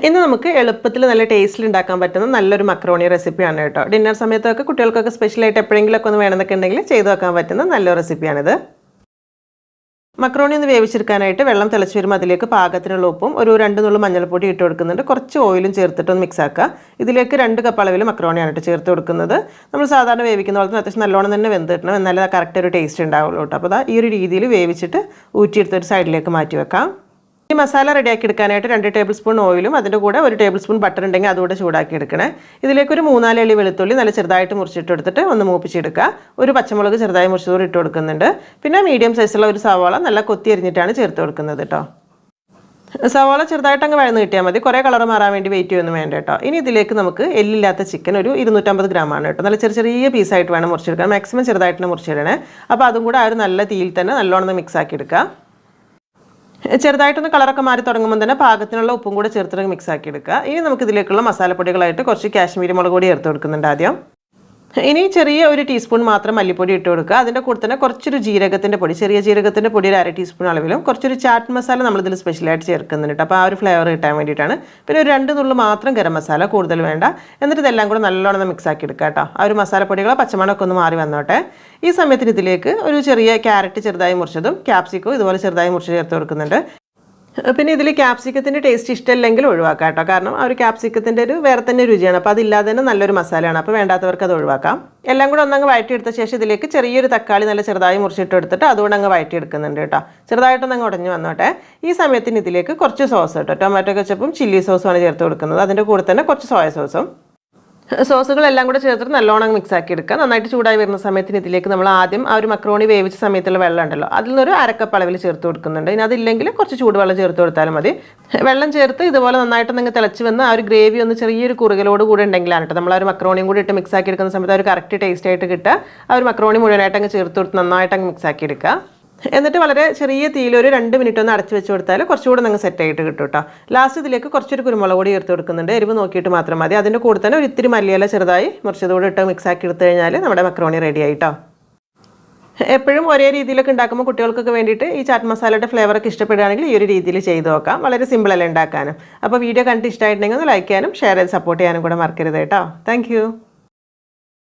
ഇന്ന് നമുക്ക് എളുപ്പത്തിൽ നല്ല ടേസ്റ്റിൽ ഉണ്ടാക്കാൻ പറ്റുന്ന നല്ലൊരു മക്രോണി റെസിപ്പിയാണ് കേട്ടോ. ഡിന്നർ സമയത്തൊക്കെ കുട്ടികൾക്കൊക്കെ സ്പെഷ്യലായിട്ട് എപ്പോഴെങ്കിലുമൊക്കെ ഒന്ന് വേണമെന്നൊക്കെ ഉണ്ടെങ്കിൽ ചെയ്തു വെക്കാൻ പറ്റുന്ന നല്ലൊരു റെസിപ്പിയാണിത്. മക്രോണി ഒന്ന് വേവിച്ചെടുക്കാനായിട്ട് വെള്ളം തിളച്ച് വരുമ്പോൾ അതിലേക്ക് പാകത്തിനുള്ള ഉപ്പും ഒരു 2 നുള്ളു മഞ്ഞൾപ്പൊടി ഇട്ട് കൊടുക്കുന്നുണ്ട്. കുറച്ച് ഓയിലും ചേർത്തിട്ടൊന്ന് മിക്സ് ആക്കുക. ഇതിലേക്ക് 2 കപ്പ് അളവിൽ മക്രോണിയാണ് ചേർത്ത് കൊടുക്കുന്നത്. നമ്മൾ സാധാരണ വേവിക്കുന്ന പോലെ തന്നെ അത്യാവശ്യം നല്ലോണം തന്നെ വെന്ത് കിട്ടണം, എന്നാലേ കറക്റ്റ് ഒരു ടേസ്റ്റ് ഉണ്ടാവുള്ളൂ കേട്ടോ. അപ്പോൾ ഈ ഒരു രീതിയിൽ വേവിച്ചിട്ട് ഊറ്റിയെടുത്തൊരു സൈഡിലേക്ക് മാറ്റി വെക്കാം. ഈ മസാല റെഡിയാക്കി എടുക്കാനായിട്ട് 2 ടേബിൾ സ്പൂൺ ഓയിലും അതിൻ്റെ കൂടെ 1 ടേബിൾ സ്പൂൺ ബട്ടർ ഉണ്ടെങ്കിൽ അതുകൂടെ ചൂടാക്കി എടുക്കണേ. ഇതിലേക്ക് ഒരു 3-4 അല്ലി വെളുത്തുള്ളി നല്ല ചെറുതായിട്ട് മുറിച്ചിട്ട് എടുത്തിട്ട് ഒന്ന് മൂപ്പിച്ചെടുക്കുക. ഒരു പച്ചമുളക് ചെറുതായി മുറിച്ചതോടെ ഇട്ട് കൊടുക്കുന്നുണ്ട്. പിന്നെ മീഡിയം സൈസുള്ള ഒരു സവാള നല്ല കൊത്തി അരിഞ്ഞിട്ടാണ് ചേർത്ത് കൊടുക്കുന്നത് കേട്ടോ. സവാള ചെറുതായിട്ട് അങ്ങ് വഴന്ന് കിട്ടിയാൽ മതി, കുറേ കളർ മാറാൻ വേണ്ടി വെയിറ്റ് ചെയ്യുമൊന്നും വേണ്ട കേട്ടോ. ഇനി ഇതിലേക്ക് നമുക്ക് എല്ലില്ലാത്ത ചിക്കൻ ഒരു 250 ഗ്രാമാണ് കേട്ടോ. നല്ല ചെറിയ പീസായിട്ട് വേണം മുറിച്ചെടുക്കാൻ, മാക്സിമം ചെറുതായിട്ട് മുറിച്ചിടണേ. അപ്പോൾ അതും കൂടെ ആ ഒരു നല്ല തീയിൽ തന്നെ നല്ലോണം മിക്സ് ആക്കി എടുക്കുക. ചെറുതായിട്ടൊന്ന് കളറൊക്കെ മാറി തുടങ്ങുമ്പോൾ തന്നെ പാകത്തിനുള്ള ഉപ്പും കൂടെ ചേർത്തിട്ട് മിക്സ് ആക്കി എടുക്കുക. ഇനി നമുക്ക് ഇതിലേക്കുള്ള മസാലപ്പൊടികളായിട്ട് കുറച്ച് കാശ്മീരി മുളക് പൊടി ചേർത്ത് കൊടുക്കുന്നുണ്ട് ആദ്യം. ഇനി ചെറിയ 1 ടീസ്പൂൺ മാത്രം മല്ലിപ്പൊടി ഇട്ട് കൊടുക്കുക. അതിൻ്റെ കൂടെ തന്നെ കുറച്ചൊരു ജീരകത്തിൻ്റെ പൊടി, ചെറിയ ജീരകത്തിൻ്റെ പൊടി ഒരു 1/2 ടീസ്പൂൺ അളവിലും കുറച്ചൊരു ചാറ്റ് മസാല നമ്മളിതിൽ സ്പെഷ്യലായിട്ട് ചേർക്കുന്നുണ്ട്. അപ്പോൾ ആ ഒരു ഫ്ലേവർ കിട്ടാൻ വേണ്ടിയിട്ടാണ്. പിന്നെ ഒരു 2 നുള്ളു മാത്രം ഗരം മസാല, കൂടുതൽ വേണ്ട. എന്നിട്ട് ഇതെല്ലാം കൂടെ നല്ലോണം മിക്സ് ആക്കി എടുക്കുക കേട്ടോ. ആ ഒരു മസാലപ്പൊടികളെ പച്ചമണമൊക്കെ ഒന്ന് മാറി വന്നോട്ടെ. ഈ സമയത്തിന് ഇതിലേക്ക് ഒരു ചെറിയ ക്യാരറ്റ് ചെറുതായി മുറിച്ചതും ക്യാപ്സിക്കോ ഇതുപോലെ ചെറുതായി മുറിച്ച് ചേർത്ത് കൊടുക്കുന്നുണ്ട്. പിന്നെ ഇതിൽ ക്യാപ്സിക്കത്തിൻ്റെ ടേസ്റ്റ് ഇഷ്ടമില്ലെങ്കിൽ ഒഴിവാക്കാം കേട്ടോ. കാരണം ആ ഒരു ക്യാപ്സിക്കത്തിൻ്റെ ഒരു വേറെ തന്നെ രുചിയാണ്. അപ്പോൾ അതില്ലാതെ തന്നെ നല്ലൊരു മസാലയാണ്. അപ്പോൾ വേണ്ടാത്തവർക്ക് അത് ഒഴിവാക്കാം. എല്ലാം കൂടെ ഒന്നങ്ങ് വഴറ്റിയെടുത്ത ശേഷം ഇതിലേക്ക് ചെറിയൊരു തക്കാളി നല്ല ചെറുതായി മുറിച്ചിട്ട് എടുത്തിട്ട് അതുകൊണ്ട് അങ്ങ് വഴറ്റിയെടുക്കുന്നുണ്ട് കേട്ടോ. ചെറുതായിട്ടൊന്നങ്ങ് ഉടഞ്ഞു വന്നോട്ടെ. ഈ സമയത്തിന് ഇതിലേക്ക് കുറച്ച് സോസ് കേട്ടോ, ടൊമാറ്റോ കെച്ചപ്പും ചില്ലി സോസുമാണ് ചേർത്ത് കൊടുക്കുന്നത്. അതിൻ്റെ കൂടെ തന്നെ കുറച്ച് സോയ സോസും. സോസുകളെല്ലാം കൂടെ ചേർത്തിട്ട് നല്ലോണം മിക്സ് ആക്കി എടുക്കുക. നന്നായിട്ട് ചൂടായി വരുന്ന സമയത്തിന് ഇതിലേക്ക് നമ്മൾ ആദ്യം ആ ഒരു മക്രോണി വേവിച്ച സമയത്തുള്ള വെള്ളം ഉണ്ടല്ലോ, അതിൽ നിന്നൊരു 1/2 കപ്പ് അളവിൽ ചേർത്ത് കൊടുക്കുന്നുണ്ട്. ഇനി അതില്ലെങ്കിൽ കുറച്ച് ചൂടുവെള്ളം ചേർത്ത് കൊടുത്താലും മതി. വെള്ളം ചേർത്ത് ഇതുപോലെ നന്നായിട്ട് നിങ്ങൾ തിളച്ച് വന്ന് ആ ഒരു ഗ്രേവി ഒന്ന് ചെറിയൊരു കുറുകലോട് കൂടെ ഉണ്ടെങ്കിലാണ് കേട്ടോ നമ്മൾ ആ ഒരു മക്രോണിയും കൂടി ഇട്ട് മിക്സ് ആക്കി എടുക്കുന്ന സമയത്ത് ആ ഒരു കറക്റ്റ് ടേസ്റ്റ് ആയിട്ട് കിട്ടുക. ആ ഒരു മക്രോണി മുഴുവനായിട്ട് അങ്ങ് ചേർത്ത് കൊടുത്ത് നന്നായിട്ട് അങ്ങ് മിക്സ് ആക്കി എടുക്കുക. എന്നിട്ട് വളരെ ചെറിയ തീയിൽ ഒരു 2 മിനിറ്റ് ഒന്ന് അടച്ച് വെച്ച് കൊടുത്താൽ കുറച്ചുകൂടെ നിങ്ങൾ സെറ്റായിട്ട് കിട്ടും കേട്ടോ. ലാസ്റ്റ് ഇതിലേക്ക് കുറച്ചൊരു കുരുമുളക് പൊടി ചേർത്ത് കൊടുക്കുന്നുണ്ട്. എരിവ് നോക്കിയിട്ട് മാത്രം മതി. അതിൻ്റെ കൂടെ തന്നെ ഒരു ഇത്തിരി മല്ലിയില ചെറുതായി മുറിച്ചതോടെ ഇട്ട് മിക്സ് ആക്കി എടുത്തു കഴിഞ്ഞാൽ നമ്മുടെ മക്രോണി റെഡി ആയിട്ടോ. എപ്പോഴും ഒരേ രീതിയിലൊക്കെ ഉണ്ടാക്കുമ്പോൾ കുട്ടികൾക്കൊക്കെ വേണ്ടിയിട്ട് ഈ ചാറ്റ് മസാലയുടെ ഫ്ലേവറൊക്കെ ഇഷ്ടപ്പെടുകയാണെങ്കിൽ ഈ ഒരു രീതിയിൽ ചെയ്ത് നോക്കാം. വളരെ സിമ്പിളല്ലേ ഉണ്ടാക്കാനും. അപ്പോൾ വീഡിയോ കണ്ടിട്ട് ഇഷ്ടമായിട്ടുണ്ടെങ്കിൽ ഒന്ന് ലൈക്ക് ചെയ്യാനും ഷെയർ ചെയ്ത് സപ്പോർട്ട് ചെയ്യാനും കൂടെ മറക്കരുത് കേട്ടോ. താങ്ക്